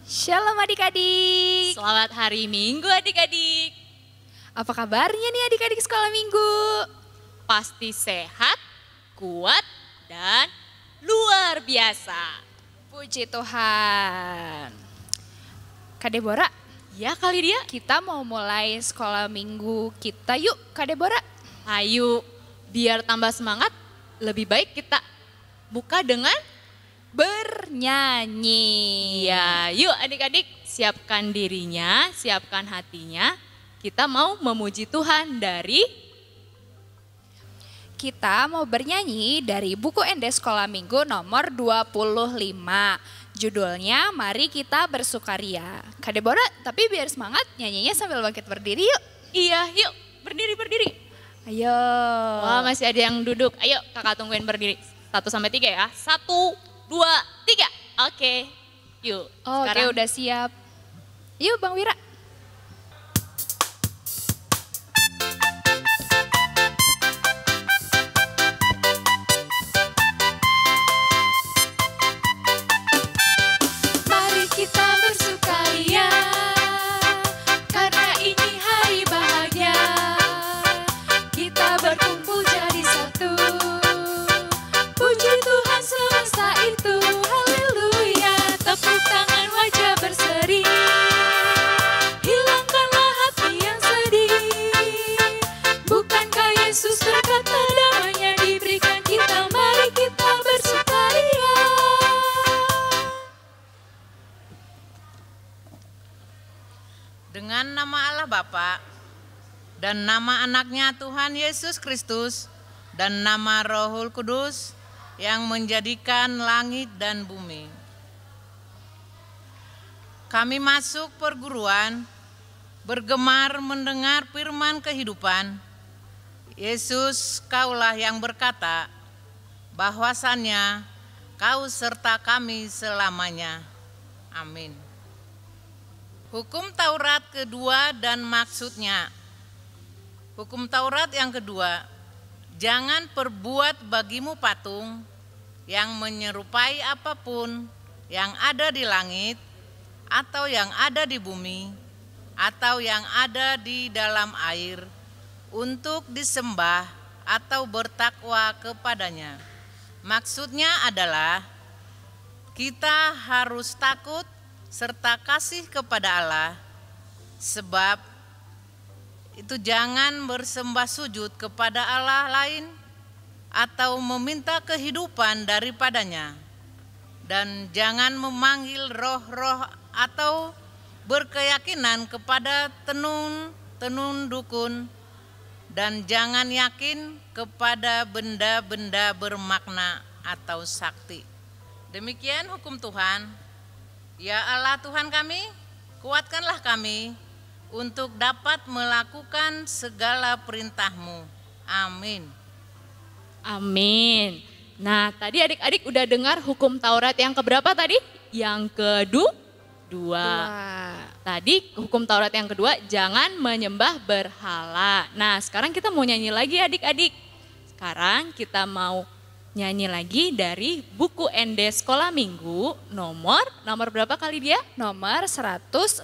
Shalom adik-adik. Selamat hari Minggu adik-adik. Apa kabarnya nih adik-adik sekolah minggu? Pasti sehat, kuat, dan luar biasa. Puji Tuhan. Kak Deborah, Ya kali dia. kita mau mulai sekolah minggu kita yuk Kak Deborah. Ayo, biar tambah semangat, lebih baik kita buka dengan Bernyanyi. ya. Yuk adik-adik, siapkan dirinya, siapkan hatinya. Kita mau memuji Tuhan dari Kita mau bernyanyi dari buku ND Sekolah Minggu nomor 25. Judulnya Mari Kita Bersukaria. Kak Deborah, tapi biar semangat nyanyinya sambil bangkit berdiri yuk. iya, yuk berdiri. Ayo. Wah, masih ada yang duduk. Ayo kakak tungguin berdiri. 1-3 ya. 1, 2, 3. Oke. Yuk. Oke, udah siap. Yuk Bang Wira. Mari kita bersukaria, karena ini hari bahagia. Kita berkumpul jadi satu. Puji Tuhan semesta itu, haleluya. Tepuk tangan wajah berseri. Hilangkanlah hati yang sedih. Bukankah Yesus berkata damai-Nya diberikan kita? Mari kita bersukaria. Dengan nama Allah Bapa dan nama anaknya Tuhan Yesus Kristus dan nama Rohul Kudus yang menjadikan langit dan bumi. Kami masuk perguruan, bergemar mendengar firman kehidupan. Yesus, Kaulah yang berkata, bahwasannya Kau serta kami selamanya. Amin. Hukum Taurat kedua dan maksudnya. Hukum Taurat yang kedua, jangan perbuat bagimu patung yang menyerupai apapun yang ada di langit atau yang ada di bumi atau yang ada di dalam air untuk disembah atau bertakwa kepadanya. Maksudnya adalah kita harus takut serta kasih kepada Allah, sebab itu jangan bersembah sujud kepada Allah lain atau meminta kehidupan daripadanya, dan jangan memanggil roh-roh atau berkeyakinan kepada tenun dukun, dan jangan yakin kepada benda-benda bermakna atau sakti. Demikian hukum Tuhan. Ya Allah Tuhan kami, kuatkanlah kami untuk dapat melakukan segala perintah-Mu. Amin. Amin. Nah, tadi adik-adik udah dengar hukum Taurat yang keberapa tadi? Yang kedua. Tadi hukum Taurat yang kedua, jangan menyembah berhala. Nah, sekarang kita mau nyanyi lagi adik-adik. Sekarang kita mau nyanyi lagi dari buku ND Sekolah Minggu nomor berapa kali dia? Nomor 165,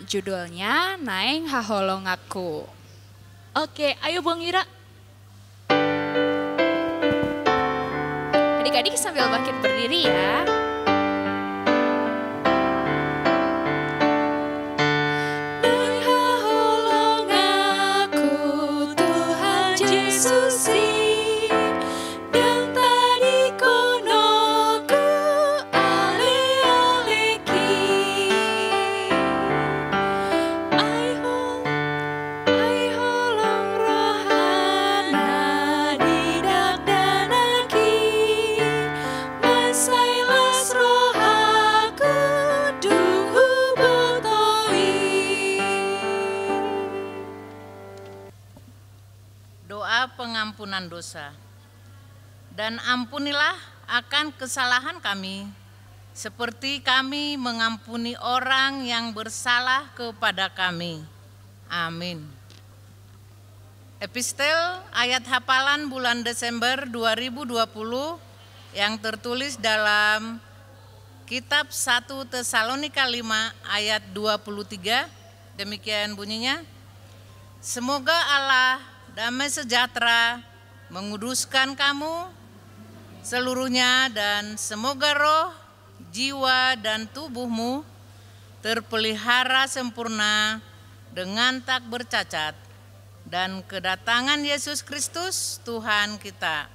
judulnya Naeng Haholong Aku. Oke, ayo Bang Ira. Adik-adik sambil bangkit berdiri ya. Naeng haholong aku, Tuhan Yesus dan tadi konoku ale-aleki. Ai holong rohana didak danaki, masailas rohaku duhu botoi. Doa pengampunan dosa. Dan ampunilah akan kesalahan kami, seperti kami mengampuni orang yang bersalah kepada kami. Amin. Epistel ayat hafalan bulan Desember 2020 yang tertulis dalam Kitab 1 Tesalonika 5 ayat 23, demikian bunyinya. Semoga Allah damai sejahtera menguduskan kamu seluruhnya, dan semoga roh, jiwa, dan tubuhmu terpelihara sempurna dengan tak bercacat dan kedatangan Yesus Kristus Tuhan kita.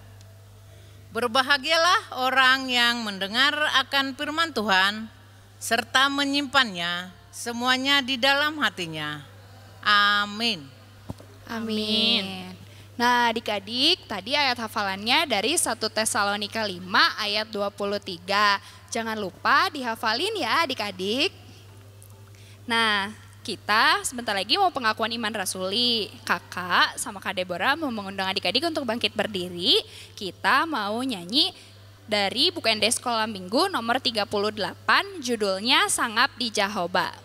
Berbahagialah orang yang mendengar akan firman Tuhan serta menyimpannya semuanya di dalam hatinya. Amin. Amin. Nah, adik-adik, tadi ayat hafalannya dari 1 Tesalonika 5 ayat 23. Jangan lupa dihafalin ya adik-adik. Nah, kita sebentar lagi mau pengakuan iman rasuli. Kakak sama Kak Deborah mau mengundang adik-adik untuk bangkit berdiri. Kita mau nyanyi dari buku ND Sekolah Minggu nomor 38, judulnya Sangap di Jahoba.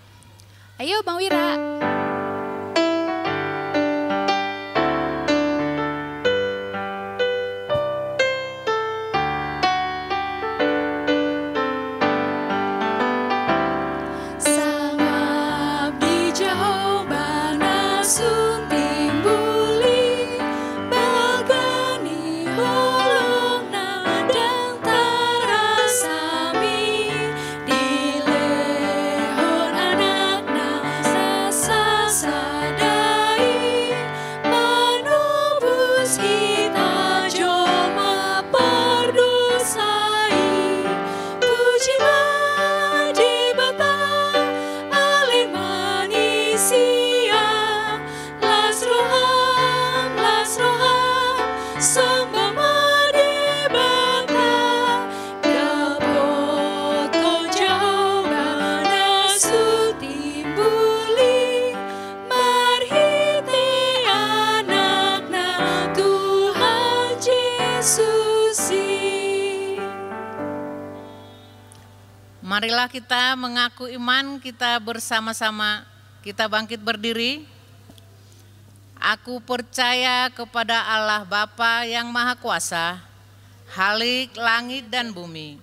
Ayo Bang Wira. Marilah kita mengaku iman kita bersama-sama, kita bangkit berdiri. Aku percaya kepada Allah Bapa yang Maha Kuasa, Khalik langit dan bumi.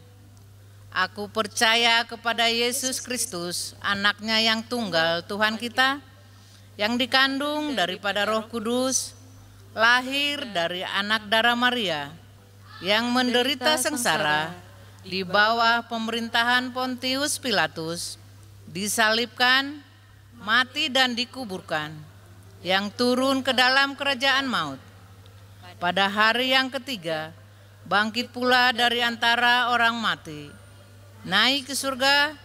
Aku percaya kepada Yesus Kristus, anaknya yang tunggal Tuhan kita, yang dikandung daripada Roh Kudus, lahir dari anak darah Maria, yang menderita sengsara di bawah pemerintahan Pontius Pilatus, disalibkan, mati dan dikuburkan, yang turun ke dalam kerajaan maut. Pada hari yang ketiga, bangkit pula dari antara orang mati, naik ke surga,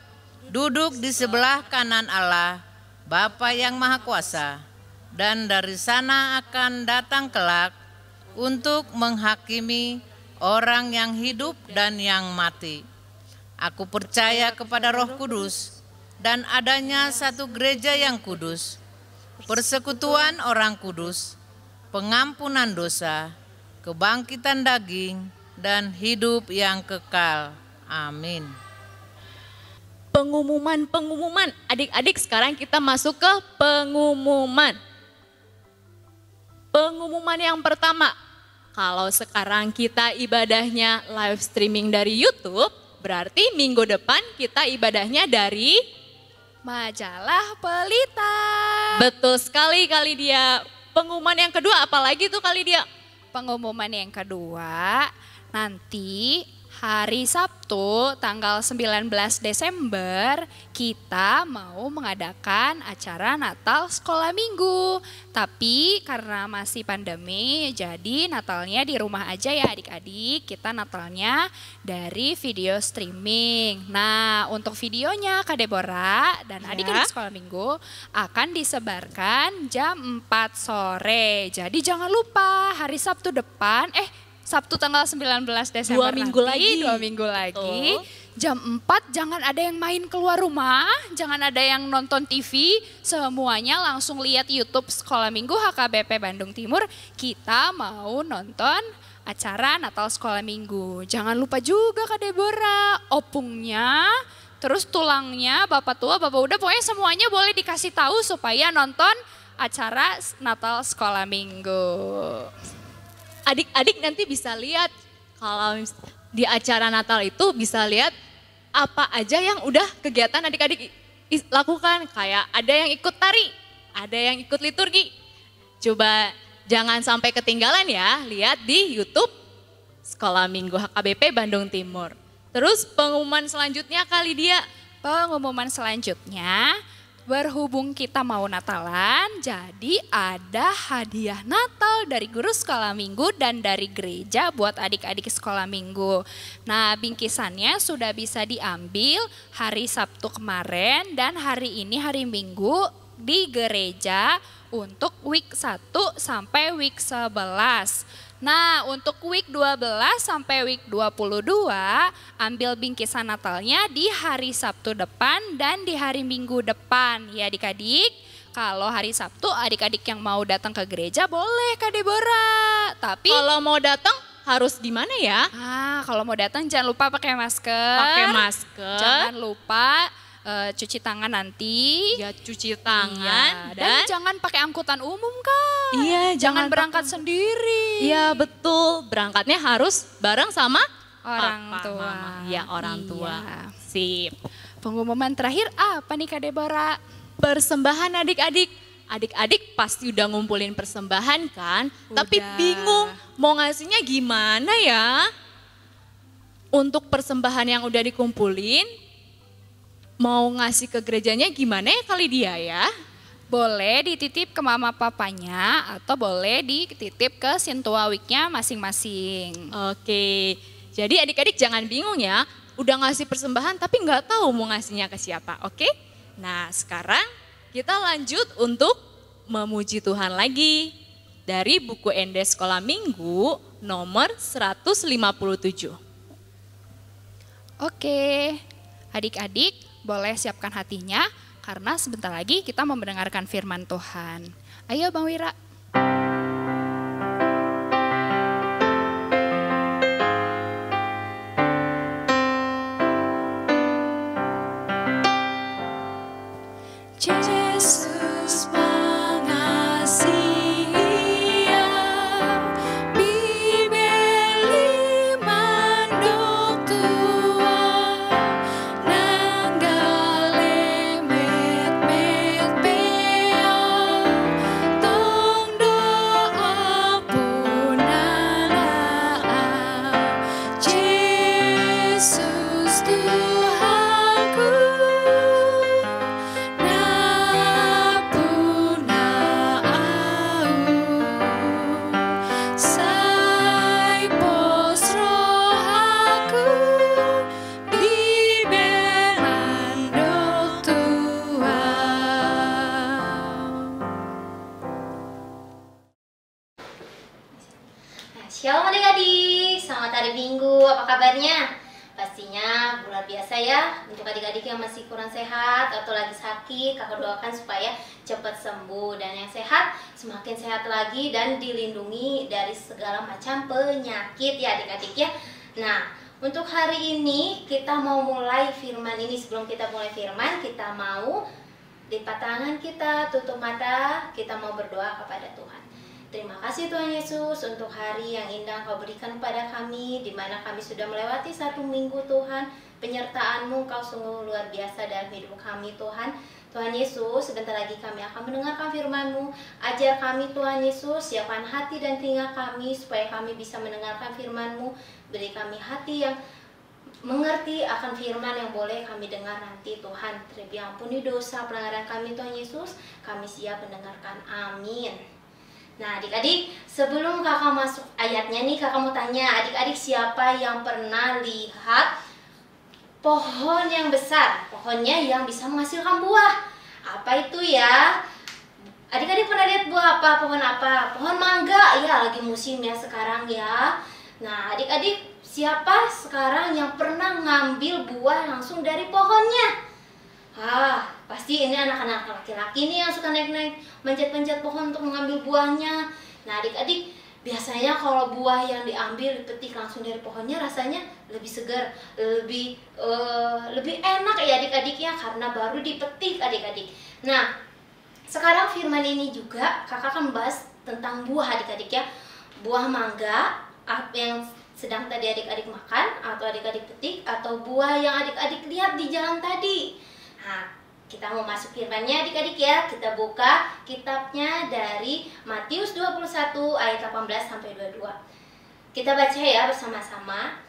duduk di sebelah kanan Allah, Bapa yang Maha Kuasa, dan dari sana akan datang kelak untuk menghakimi orang yang hidup dan yang mati. Aku percaya kepada Roh Kudus dan adanya satu gereja yang kudus, persekutuan orang kudus, pengampunan dosa, kebangkitan daging, dan hidup yang kekal. Amin. Pengumuman. Adik-adik, sekarang kita masuk ke pengumuman. Pengumuman yang pertama, kalau sekarang kita ibadahnya live streaming dari YouTube, berarti minggu depan kita ibadahnya dari Majalah Pelita. Betul sekali kali dia. Pengumuman yang kedua apalagi tuh kali dia? Pengumuman yang kedua, nanti hari Sabtu tanggal 19 Desember kita mau mengadakan acara Natal Sekolah Minggu. Tapi karena masih pandemi, jadi Natalnya di rumah aja ya adik-adik. Kita Natalnya dari video streaming. Nah, untuk videonya Kak Deborah dan adik-adik Sekolah Minggu akan disebarkan jam 4 sore. Jadi jangan lupa hari Sabtu depan, Sabtu tanggal 19 Desember 2 minggu nanti, lagi. 2 minggu lagi. Jam 4 jangan ada yang main keluar rumah, jangan ada yang nonton TV, semuanya langsung lihat YouTube Sekolah Minggu HKBP Bandung Timur. Kita mau nonton acara Natal Sekolah Minggu. Jangan lupa juga Kak Deborah, opungnya, terus tulangnya, bapak tua, bapak udah, pokoknya semuanya boleh dikasih tahu supaya nonton acara Natal Sekolah Minggu. Adik-adik nanti bisa lihat kalau di acara Natal itu bisa lihat apa aja yang udah kegiatan adik-adik lakukan. Kayak ada yang ikut tari, ada yang ikut liturgi. Coba jangan sampai ketinggalan ya, lihat di YouTube Sekolah Minggu HKBP Bandung Timur. Terus pengumuman selanjutnya kali dia. Pengumuman selanjutnya, berhubung kita mau Natalan, jadi ada hadiah Natal dari guru sekolah minggu dan dari gereja buat adik-adik sekolah minggu. Nah, bingkisannya sudah bisa diambil hari Sabtu kemarin dan hari ini hari Minggu di gereja untuk week 1 sampai week 11. Nah, untuk week 12 sampai week 22, ambil bingkisan Natalnya di hari Sabtu depan dan di hari Minggu depan. Ya adik-adik, kalau hari Sabtu adik-adik yang mau datang ke gereja boleh Kak Deborah. Tapi Kalau mau datang harus di mana ya? kalau mau datang jangan lupa pakai masker. Pakai masker. Jangan lupa cuci tangan nanti. Ya cuci tangan Iya, dan jangan pakai angkutan umum Kak. Iya, Jangan berangkat sendiri. Iya betul, berangkatnya harus bareng sama Orang papa, tua. mama. Ya orang tua. Iya. Sip. Pengumuman terakhir apa nih Kak Deborah? Persembahan adik-adik. Adik-adik pasti udah ngumpulin persembahan kan? Tapi Udah. bingung mau ngasihnya gimana ya? Untuk persembahan yang udah dikumpulin, mau ngasih ke gerejanya gimana ya kali dia ya? Boleh dititip ke mama papanya atau boleh dititip ke Sintua Week-nya masing-masing. Oke, jadi adik-adik jangan bingung ya. Udah ngasih persembahan tapi nggak tahu mau ngasihnya ke siapa, oke? Nah sekarang kita lanjut untuk memuji Tuhan lagi. Dari buku Endes Sekolah Minggu nomor 157. Oke, adik-adik boleh siapkan hatinya karena sebentar lagi kita mau mendengarkan firman Tuhan. Ayo Bang Wira. Yesus mengasihi bibeli mandok tua nanggale met bea tong doa punana Yesus Tuhanku Shalom adik-adik, selamat hari Minggu, apa kabarnya? Pastinya luar biasa ya. Untuk adik-adik yang masih kurang sehat atau lagi sakit, kakak doakan supaya cepat sembuh. Dan yang sehat, semakin sehat lagi dan dilindungi dari segala macam penyakit ya adik-adik ya. Nah, untuk hari ini kita mau mulai firman ini. Sebelum kita mulai firman, kita mau lipat tangan kita, tutup mata, kita mau berdoa kepada Tuhan. Terima kasih Tuhan Yesus untuk hari yang indah Kau berikan kepada kami, di mana kami sudah melewati 1 minggu Tuhan. Penyertaan-Mu Kau sungguh luar biasa dalam hidup kami Tuhan. Tuhan Yesus, sebentar lagi kami akan mendengarkan firman-Mu. Ajar kami Tuhan Yesus, siapkan hati dan telinga kami supaya kami bisa mendengarkan firman-Mu. Beri kami hati yang mengerti akan firman yang boleh kami dengar nanti Tuhan. Terlebih ampuni dosa pelanggaran kami Tuhan Yesus, kami siap mendengarkan. Amin. Nah adik-adik, sebelum kakak masuk ayatnya nih, kakak mau tanya adik-adik siapa yang pernah lihat pohon yang besar, pohonnya yang bisa menghasilkan buah? Apa itu ya? Adik-adik pernah lihat buah apa? Pohon apa? Pohon mangga, ya lagi musim ya sekarang ya. Nah adik-adik siapa sekarang yang pernah ngambil buah langsung dari pohonnya? Pasti ini anak-anak laki-laki nih yang suka naik-naik, manjat-manjat pohon untuk mengambil buahnya. Nah adik-adik, biasanya kalau buah yang diambil, dipetik langsung dari pohonnya rasanya lebih segar, lebih enak ya adik-adik ya, karena baru dipetik adik-adik. Nah, sekarang firman ini juga kakak akan bahas tentang buah adik-adik ya. Buah mangga yang sedang tadi adik-adik makan, atau adik-adik petik, atau buah yang adik-adik lihat di jalan tadi. Nah, kita mau masuk firman-Nya adik-adik ya. Kita buka kitabnya dari Matius 21 ayat 18 sampai 22. Kita baca ya bersama-sama.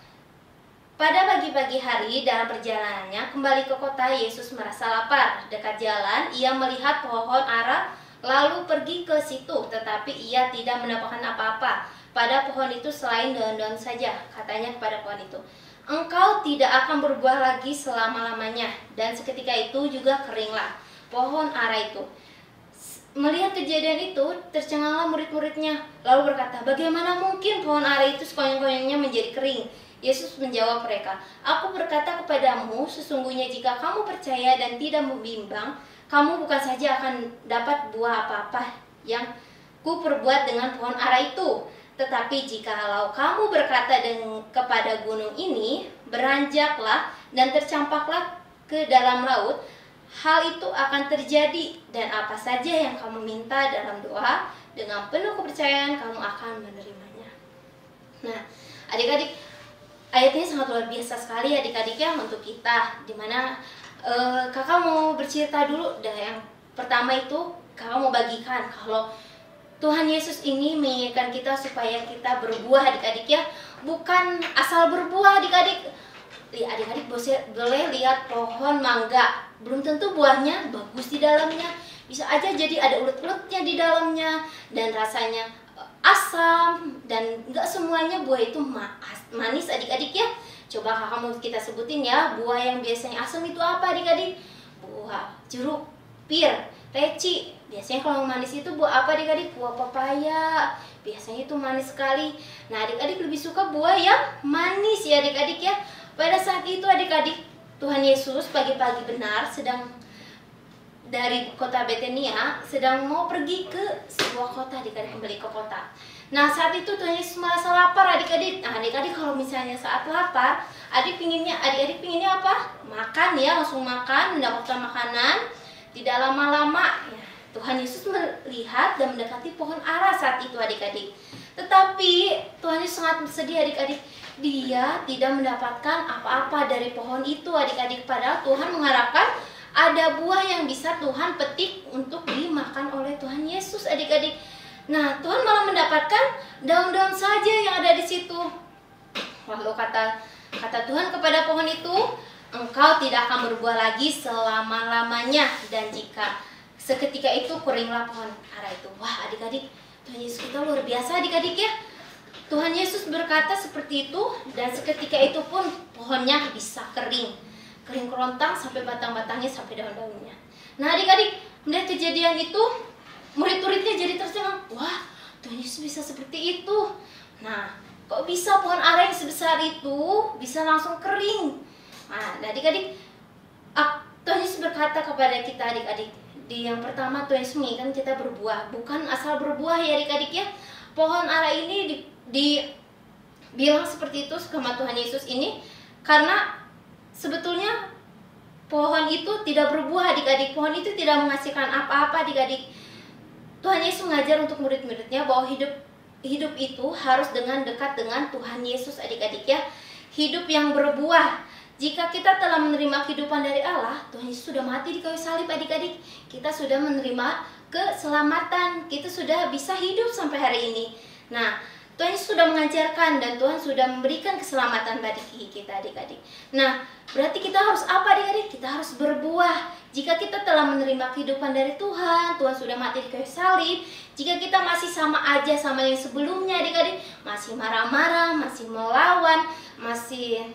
Pada pagi-pagi hari dalam perjalanannya kembali ke kota, Yesus merasa lapar. Dekat jalan, ia melihat pohon ara lalu pergi ke situ, tetapi ia tidak mendapatkan apa-apa pada pohon itu selain daun-daun saja. Katanya kepada pohon itu, engkau tidak akan berbuah lagi selama-lamanya. Dan seketika itu juga keringlah pohon ara itu. Melihat kejadian itu, tercenganglah murid-muridnya, lalu berkata, bagaimana mungkin pohon ara itu sekonyong-konyongnya menjadi kering? Yesus menjawab mereka, aku berkata kepadamu, sesungguhnya jika kamu percaya dan tidak membimbang, kamu bukan saja akan dapat buah apa-apa yang ku perbuat dengan pohon ara itu, tetapi jikalau kamu berkata kepada gunung ini, beranjaklah dan tercampaklah ke dalam laut, hal itu akan terjadi, dan apa saja yang kamu minta dalam doa, dengan penuh kepercayaan kamu akan menerimanya. Nah, adik-adik, ayat ini sangat luar biasa sekali adik-adik ya untuk kita, dimana kakak mau bercerita dulu. Dan yang pertama itu kakak mau bagikan kalau Tuhan Yesus ini menginginkan kita supaya kita berbuah adik-adik ya, bukan asal berbuah adik-adik. Adik-adik boleh lihat pohon mangga, belum tentu buahnya bagus di dalamnya, bisa aja jadi ada ulet-uletnya di dalamnya dan rasanya asam, dan nggak semuanya buah itu manis adik-adik ya. Coba kakak mau kita sebutin ya, buah yang biasanya asam itu apa adik-adik? Buah jeruk, pir, leci. Biasanya kalau manis itu buah apa adik-adik? Buah pepaya, biasanya itu manis sekali. Nah, adik-adik lebih suka buah yang manis ya adik-adik ya. Pada saat itu adik-adik, Tuhan Yesus pagi-pagi benar sedang dari kota Betania, sedang mau pergi ke sebuah kota, adik-adik kembali ke kota. Nah, saat itu Tuhan Yesus merasa lapar adik-adik. Nah, adik-adik kalau misalnya saat lapar, adik-adik pinginnya apa? Makan ya, langsung makan, mendapatkan makanan, tidak lama-lama. Ya, Tuhan Yesus melihat dan mendekati pohon ara saat itu adik-adik. Tetapi Tuhan Yesus sangat bersedih adik-adik. Dia tidak mendapatkan apa-apa dari pohon itu adik-adik. Padahal Tuhan mengharapkan ada buah yang bisa Tuhan petik untuk dimakan oleh Tuhan Yesus adik-adik. Nah, Tuhan malah mendapatkan daun-daun saja yang ada di situ. Lalu kata Tuhan kepada pohon itu, engkau tidak akan berbuah lagi selama-lamanya, dan jika seketika itu keringlah pohon ara itu. Wah adik-adik, Tuhan Yesus kita luar biasa adik-adik ya. Tuhan Yesus berkata seperti itu, dan seketika itu pun pohonnya bisa kering kerontang sampai batang-batangnya, sampai daun-daunnya. Nah adik-adik, melihat kejadian itu, murid-muridnya jadi tercengang. Wah, Tuhan Yesus bisa seperti itu. Nah, kok bisa pohon ara yang sebesar itu bisa langsung kering? Nah, adik-adik, Tuhan Yesus berkata kepada kita adik-adik, di yang pertama Tuhan Yesus menginginkan kita berbuah, bukan asal berbuah ya adik-adik ya. Pohon ara ini dibilang seperti itu sama Tuhan Yesus ini karena sebetulnya pohon itu tidak berbuah adik-adik. Pohon itu tidak menghasilkan apa-apa adik-adik. Tuhan Yesus mengajar untuk murid-muridnya bahwa hidup itu harus dekat dengan Tuhan Yesus adik-adik ya. Hidup yang berbuah. Jika kita telah menerima kehidupan dari Allah, Tuhan Yesus sudah mati di kayu salib adik-adik. Kita sudah menerima keselamatan. Kita sudah bisa hidup sampai hari ini. Nah, Tuhan Yesus sudah mengajarkan dan Tuhan sudah memberikan keselamatan bagi kita adik-adik. Nah, berarti kita harus apa adik-adik? Kita harus berbuah. Jika kita telah menerima kehidupan dari Tuhan, Tuhan sudah mati di kayu salib. Jika kita masih sama aja sama yang sebelumnya adik-adik, masih marah-marah, masih melawan, masih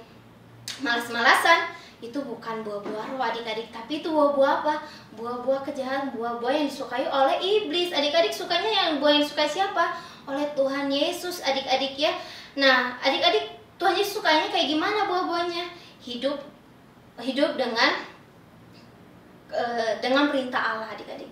malas-malasan, itu bukan buah-buah roh adik-adik, tapi itu buah-buah apa? Buah-buah kejahatan, buah-buah yang disukai oleh iblis. Adik-adik sukanya yang buah yang disukai siapa? Oleh Tuhan Yesus adik-adik ya. Nah adik-adik, Tuhan Yesus sukanya kayak gimana buah-buahnya? Hidup dengan perintah Allah adik-adik.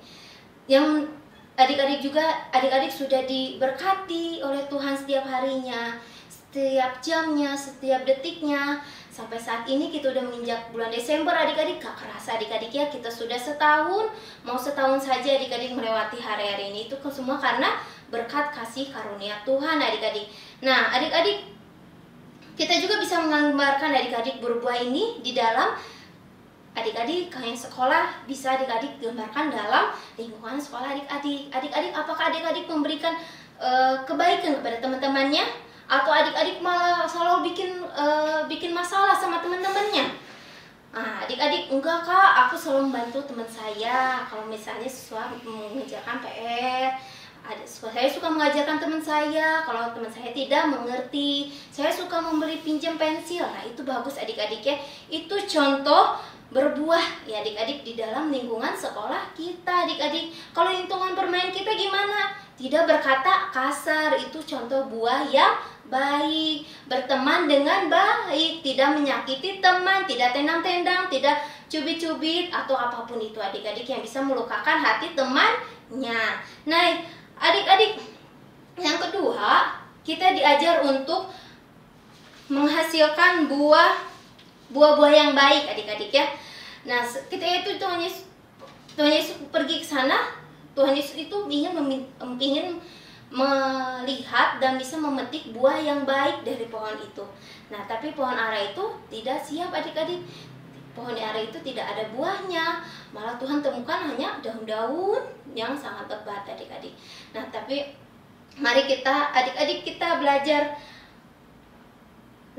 Yang adik-adik juga, adik-adik sudah diberkati oleh Tuhan setiap harinya, setiap jamnya, setiap detiknya. Sampai saat ini kita udah menginjak bulan Desember adik-adik, gak kerasa adik-adik ya, kita sudah setahun, mau setahun saja adik-adik melewati hari-hari ini. Itu semua karena berkat kasih karunia Tuhan adik-adik. Nah adik-adik, kita juga bisa menggambarkan adik-adik berbuah ini di dalam adik-adik kalian sekolah, bisa adik-adik gambarkan dalam lingkungan sekolah adik-adik. Adik-adik, apakah adik-adik memberikan kebaikan kepada teman-temannya, atau adik-adik malah selalu bikin masalah sama teman-temannya? Nah, adik-adik, enggak kak, aku selalu membantu teman saya. Kalau misalnya siswa mengerjakan PR, saya suka mengajarkan teman saya. Kalau teman saya tidak mengerti, saya suka memberi pinjam pensil. Nah, itu bagus adik-adik ya. Itu contoh berbuah ya adik-adik di dalam lingkungan sekolah kita adik-adik. Kalau lingkungan bermain kita gimana? Tidak berkata kasar, itu contoh buah yang baik. Berteman dengan baik, tidak menyakiti teman, tidak tendang-tendang, tidak cubit-cubit atau apapun itu adik-adik yang bisa melukakan hati temannya. Nah, adik-adik, yang kedua, kita diajar untuk menghasilkan buah-buah yang baik adik-adik ya. Nah, ketika itu Tuhan Yesus pergi ke sana, Tuhan Yesus itu ingin melihat dan bisa memetik buah yang baik dari pohon itu. Nah, tapi pohon ara itu tidak siap adik-adik. Pohon ara itu tidak ada buahnya, malah Tuhan temukan hanya daun-daun yang sangat lebat adik-adik. Nah, tapi mari kita adik-adik kita belajar.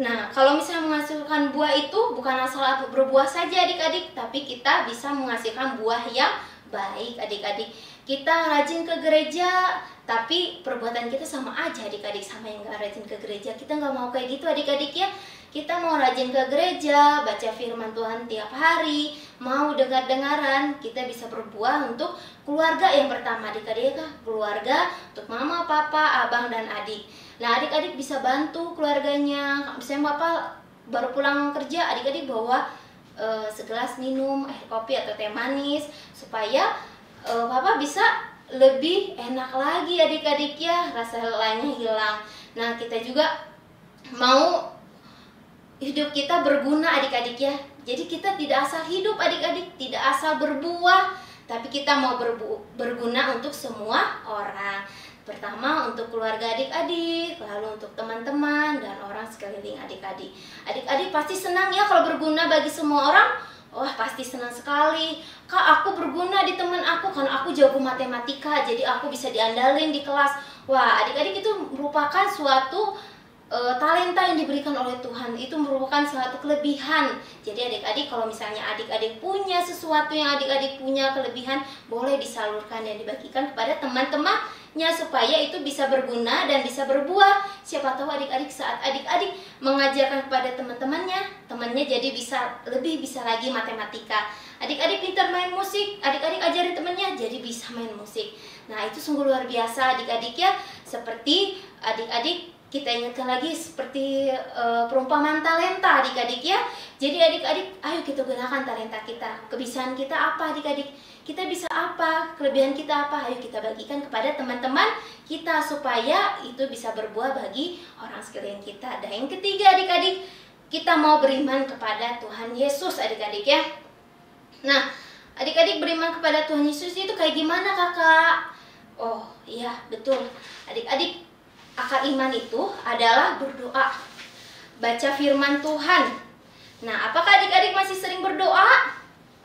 Nah, kalau misalnya menghasilkan buah itu bukan asal berbuah saja adik-adik, tapi kita bisa menghasilkan buah yang baik adik-adik. Kita rajin ke gereja, tapi perbuatan kita sama aja adik-adik sama yang gak rajin ke gereja. Kita gak mau kayak gitu adik-adik ya. Kita mau rajin ke gereja, baca firman Tuhan tiap hari, mau dengar-dengaran, kita bisa berbuah untuk keluarga yang pertama adik-adik ya. Keluarga untuk mama, papa, abang, dan adik. Nah, adik-adik bisa bantu keluarganya. Misalnya bapak baru pulang kerja, adik-adik bawa segelas minum air kopi atau teh manis supaya bapak bisa lebih enak lagi adik-adik ya, rasa lelahnya hilang. Nah, kita juga mau hidup kita berguna adik-adik ya. Jadi kita tidak asal hidup adik-adik, tidak asal berbuah, tapi kita mau berguna untuk semua orang. Pertama untuk keluarga adik-adik, lalu untuk teman-teman dan orang sekeliling adik-adik. Adik-adik pasti senang ya kalau berguna bagi semua orang. Wah, pasti senang sekali. Kak, aku berguna di teman aku karena aku jago matematika, jadi aku bisa diandalin di kelas. Wah, adik-adik itu merupakan suatu talenta yang diberikan oleh Tuhan. Itu merupakan suatu kelebihan. Jadi adik-adik, kalau misalnya adik-adik punya sesuatu yang adik-adik punya kelebihan, boleh disalurkan dan dibagikan kepada teman-temannya supaya itu bisa berguna dan bisa berbuah. Siapa tahu adik-adik saat adik-adik mengajarkan kepada temannya jadi lebih bisa lagi matematika. Adik-adik pintar main musik, adik-adik ajarin temannya jadi bisa main musik. Nah, itu sungguh luar biasa adik-adik ya. Seperti adik-adik, kita ingatkan lagi seperti perumpamaan talenta adik-adik ya. Jadi adik-adik, ayo kita gunakan talenta kita. Kebiasaan kita apa adik-adik? Kita bisa apa? Kelebihan kita apa? Ayo kita bagikan kepada teman-teman kita supaya itu bisa berbuah bagi orang sekeliling kita. Dan yang ketiga adik-adik, kita mau beriman kepada Tuhan Yesus adik-adik ya. Nah, adik-adik beriman kepada Tuhan Yesus itu kayak gimana kakak? Oh iya betul adik-adik, akar iman itu adalah berdoa, baca firman Tuhan. Nah, apakah adik-adik masih sering berdoa?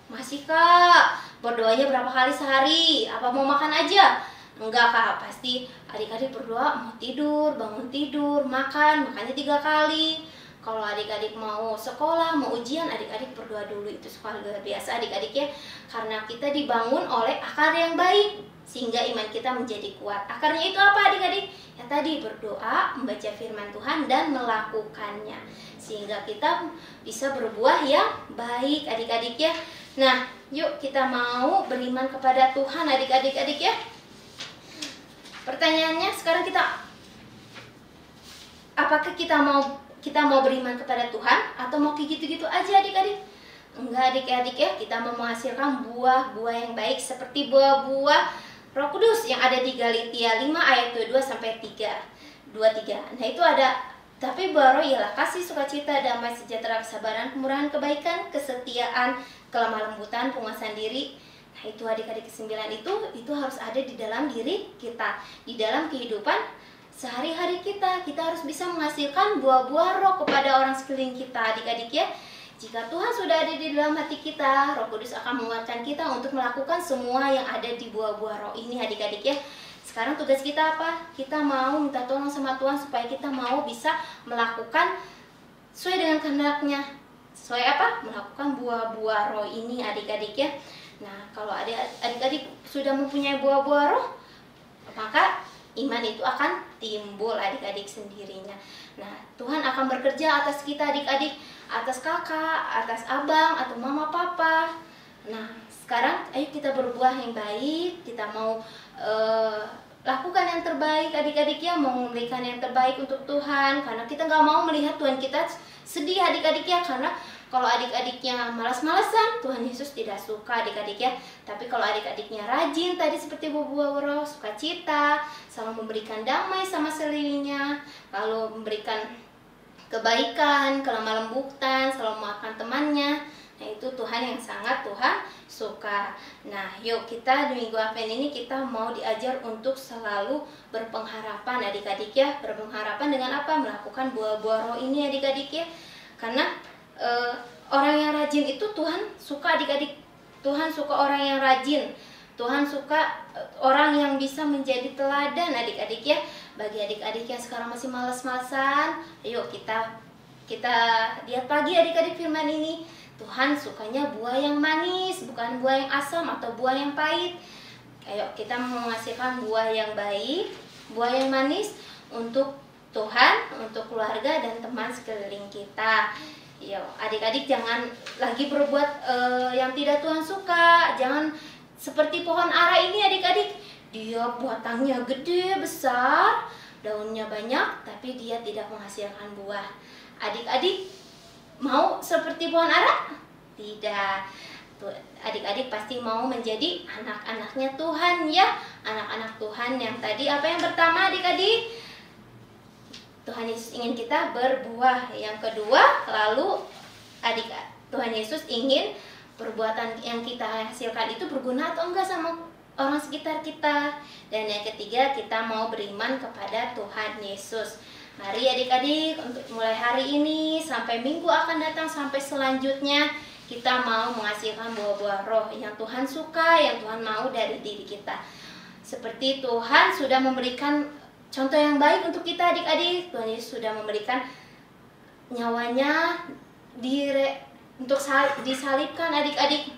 Masih kak. Berdoanya berapa kali sehari? Apa mau makan aja? Enggak kak, pasti adik-adik berdoa mau tidur, bangun tidur, makannya 3 kali. Kalau adik-adik mau sekolah, mau ujian, adik-adik berdoa dulu. Itu sekali luar biasa adik-adik ya. Karena kita dibangun oleh akar yang baik, sehingga iman kita menjadi kuat. Akarnya itu apa adik-adik? Ya tadi, berdoa, membaca firman Tuhan, dan melakukannya. Sehingga kita bisa berbuah yang baik adik-adik ya. Nah, yuk kita mau beriman kepada Tuhan adik-adik ya. Pertanyaannya sekarang apakah kita mau beriman kepada Tuhan atau mau kayak gitu-gitu aja adik-adik? Enggak adik-adik ya, kita mau menghasilkan buah-buah yang baik seperti buah-buah Roh Kudus yang ada di Galatia 5 ayat 22 sampai 23. Nah, itu ada, tapi buah roh ialah kasih, sukacita, damai, sejahtera, kesabaran, kemurahan, kebaikan, kesetiaan, kelemah lembutan, penguasaan diri. Nah, itu adik-adik ke-9 itu harus ada di dalam diri kita, di dalam kehidupan sehari-hari kita harus bisa menghasilkan buah-buah roh kepada orang sekeliling kita, adik-adik ya. Jika Tuhan sudah ada di dalam hati kita, Roh Kudus akan menguatkan kita untuk melakukan semua yang ada di buah-buah roh ini, adik-adik ya. Sekarang tugas kita apa? Kita mau minta tolong sama Tuhan supaya kita mau bisa melakukan sesuai dengan kehendak-Nya. Sesuai apa? Melakukan buah-buah roh ini, adik-adik ya. Nah, kalau adik-adik sudah mempunyai buah-buah roh, maka iman itu akan timbul adik-adik sendirinya. Nah, Tuhan akan bekerja atas kita adik-adik, atas kakak, atas abang, atau mama papa. Nah, sekarang ayo kita berbuah yang baik, kita mau lakukan yang terbaik adik-adik ya, mau memberikan yang terbaik untuk Tuhan. Karena kita nggak mau melihat Tuhan kita sedih adik-adik ya, karena kalau adik-adiknya malas-malasan, Tuhan Yesus tidak suka adik-adik ya. Tapi kalau adik-adiknya rajin, tadi seperti buah roh, sukacita, selalu memberikan damai sama sekelilingnya, kalau memberikan kebaikan, kelemah lembutan, selalu memaafkan temannya, nah itu Tuhan yang sangat Tuhan suka. Nah, yuk kita di Minggu Advent ini kita mau diajar untuk selalu berpengharapan adik-adik ya. Berpengharapan dengan apa? Melakukan buah-buah roh ini adik-adik ya. Karena orang yang rajin itu Tuhan suka adik-adik. Tuhan suka orang yang rajin. Tuhan suka orang yang bisa menjadi teladan adik-adik ya. Bagi adik-adik yang sekarang masih malas-malasan, ayo kita lihat pagi adik-adik firman ini. Tuhan sukanya buah yang manis, bukan buah yang asam atau buah yang pahit. Ayo kita menghasilkan buah yang baik, buah yang manis untuk Tuhan, untuk keluarga dan teman sekeliling kita. Yo, adik-adik jangan lagi berbuat yang tidak Tuhan suka. Jangan seperti pohon ara ini adik-adik. Dia batangnya gede, besar, daunnya banyak, tapi dia tidak menghasilkan buah. Adik-adik mau seperti pohon ara? Tidak. Adik-adik pasti mau menjadi anak-anaknya Tuhan ya. Anak-anak Tuhan yang tadi apa yang pertama adik-adik? Tuhan Yesus ingin kita berbuah. Yang kedua, lalu Tuhan Yesus ingin perbuatan yang kita hasilkan itu berguna atau enggak sama orang sekitar kita. Dan yang ketiga, kita mau beriman kepada Tuhan Yesus. Mari adik-adik, untuk mulai hari ini sampai minggu akan datang, sampai selanjutnya, kita mau menghasilkan buah-buah roh yang Tuhan suka, yang Tuhan mau dari diri kita. Seperti Tuhan sudah memberikan contoh yang baik untuk kita adik-adik. Tuhan Yesus sudah memberikan nyawanya untuk disalibkan adik-adik,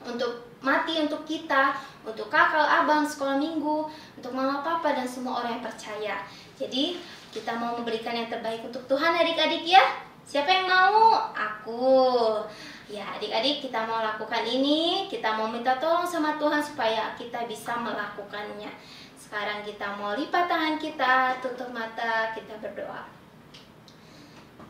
untuk mati untuk kita, untuk kakak, abang, sekolah minggu, untuk mama, papa, dan semua orang yang percaya. Jadi kita mau memberikan yang terbaik untuk Tuhan adik-adik ya. Siapa yang mau? Aku. Ya adik-adik, kita mau lakukan ini. Kita mau minta tolong sama Tuhan supaya kita bisa melakukannya. Sekarang kita mau lipat tangan kita, tutup mata, kita berdoa.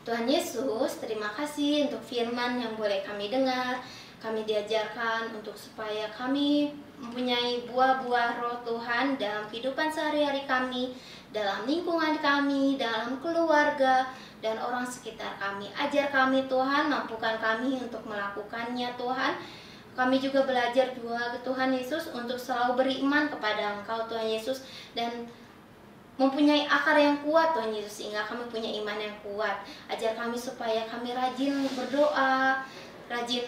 Tuhan Yesus, terima kasih untuk firman yang boleh kami dengar. Kami diajarkan untuk supaya kami mempunyai buah-buah roh Tuhan dalam kehidupan sehari-hari kami, dalam lingkungan kami, dalam keluarga, dan orang sekitar kami. Ajar kami Tuhan, mampukan kami untuk melakukannya Tuhan. Kami juga belajar juga Tuhan Yesus untuk selalu beriman kepada Engkau Tuhan Yesus, dan mempunyai akar yang kuat Tuhan Yesus, sehingga kami punya iman yang kuat. Ajar kami supaya kami rajin berdoa, rajin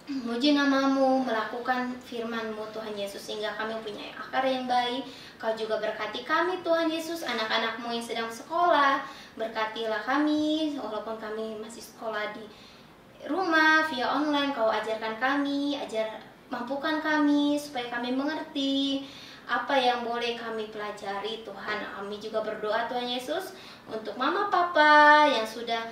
memuji nama-Mu, melakukan firman-Mu Tuhan Yesus, sehingga kami punya akar yang baik. Kau juga berkati kami Tuhan Yesus, anak-anak-Mu yang sedang sekolah, berkatilah kami walaupun kami masih sekolah di rumah via online. Kau ajarkan kami, mampukan kami supaya kami mengerti apa yang boleh kami pelajari Tuhan. Kami juga berdoa Tuhan Yesus untuk mama papa yang sudah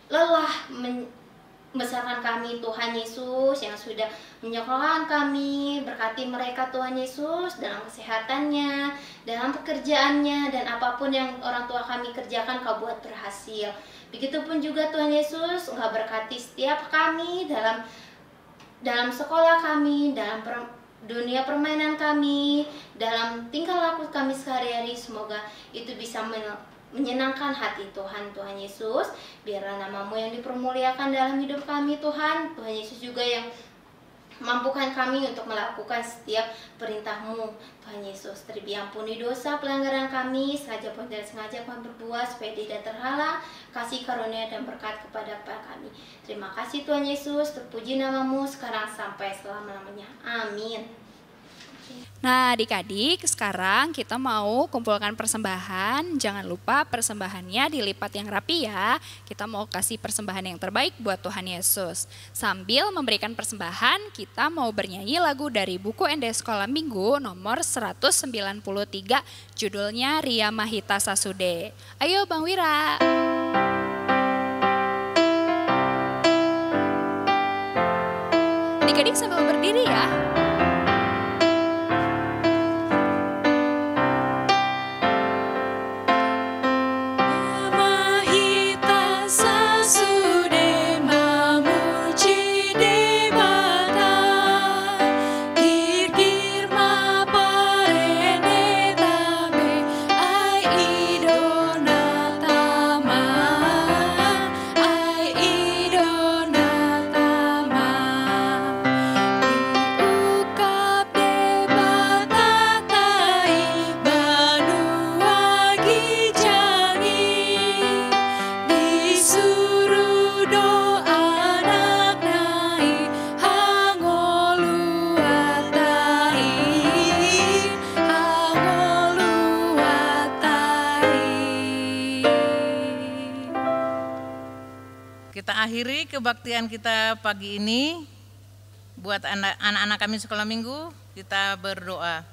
lelah membesarkan kami Tuhan Yesus, yang sudah menyekolahkan kami. Berkati mereka Tuhan Yesus dalam kesehatannya, dalam pekerjaannya, dan apapun yang orang tua kami kerjakan Kau buat berhasil. Begitupun juga Tuhan Yesus, Engkau berkati setiap kami dalam sekolah kami, dalam dunia permainan kami, dalam tingkah laku kami sehari-hari. Semoga itu bisa menyenangkan hati Tuhan. Tuhan Yesus, biarlah nama-Mu yang dipermuliakan dalam hidup kami Tuhan. Tuhan Yesus juga yang Mampukan kami untuk melakukan setiap perintah-Mu, Tuhan Yesus. Terlebih ampuni dosa pelanggaran kami, sengaja pun tidak sengaja kami berbuat, supaya tidak terhalang kasih karunia dan berkat kepada kami. Terima kasih Tuhan Yesus, terpuji nama-Mu sekarang sampai selama-lamanya. Amin. Nah adik-adik, sekarang kita mau kumpulkan persembahan. Jangan lupa persembahannya dilipat yang rapi ya. Kita mau kasih persembahan yang terbaik buat Tuhan Yesus. Sambil memberikan persembahan, kita mau bernyanyi lagu dari buku ND Sekolah Minggu nomor 193, judulnya Ria Mahita Sasude. Ayo Bang Wira. Adik-adik sambil berdiri ya. Akhiri kebaktian kita pagi ini. Buat anak-anak kami sekolah minggu, kita berdoa.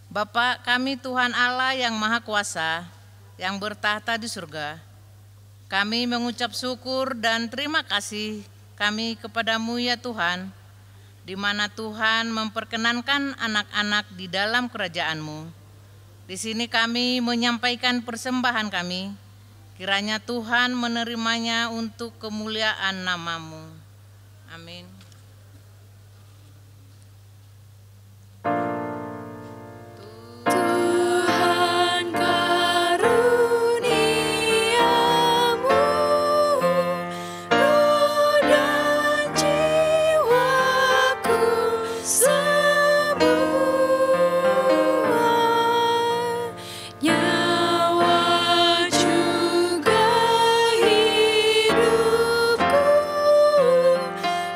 Bapa kami Tuhan Allah yang Maha Kuasa, yang bertahta di surga, kami mengucap syukur dan terima kasih kami kepadamu ya Tuhan, di mana Tuhan memperkenankan anak-anak di dalam kerajaan-Mu. Di sini kami menyampaikan persembahan kami. Kiranya Tuhan menerimanya untuk kemuliaan nama-Mu. Amin. Tuhan karuniamu, roh dan jiwaku semua, nyawa juga hidupku,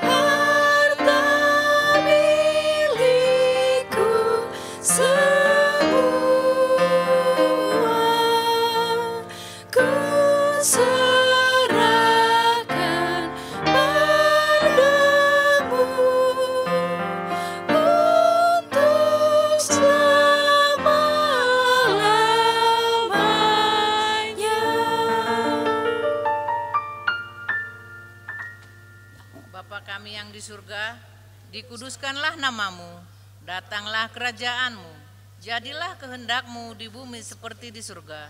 harta milikku semua, ku serahkan padamu untuk selama-lamanya. Bapa kami yang di surga, dikuduskanlah nama-Mu, datanglah kerajaan-Mu, jadilah kehendak-Mu di bumi seperti di surga.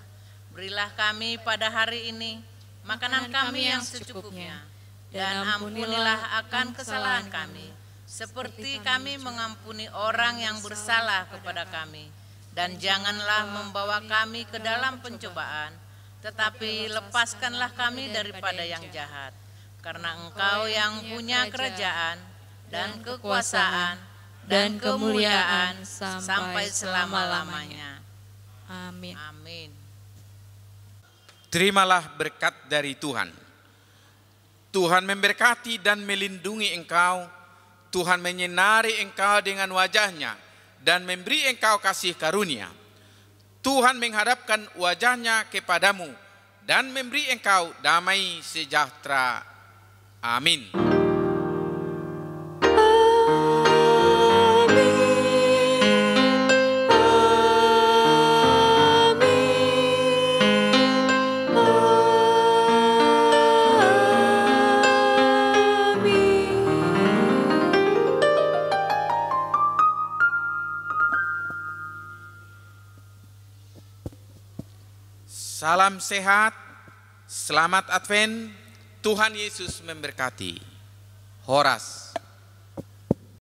Berilah kami pada hari ini makanan kami yang secukupnya, dan ampunilah akan kesalahan kami, seperti kami mengampuni orang yang bersalah kepada kami. Dan janganlah membawa kami ke dalam pencobaan, tetapi lepaskanlah kami daripada yang jahat. Karena Engkau yang punya kerajaan dan kekuasaan dan kemuliaan sampai selama-lamanya. Amin. Amin. Terimalah berkat dari Tuhan. Tuhan memberkati dan melindungi engkau. Tuhan menyinari engkau dengan wajah-Nya dan memberi engkau kasih karunia. Tuhan menghadapkan wajah-Nya kepadamu dan memberi engkau damai sejahtera. Amin. Salam sehat, selamat Advent, Tuhan Yesus memberkati. Horas.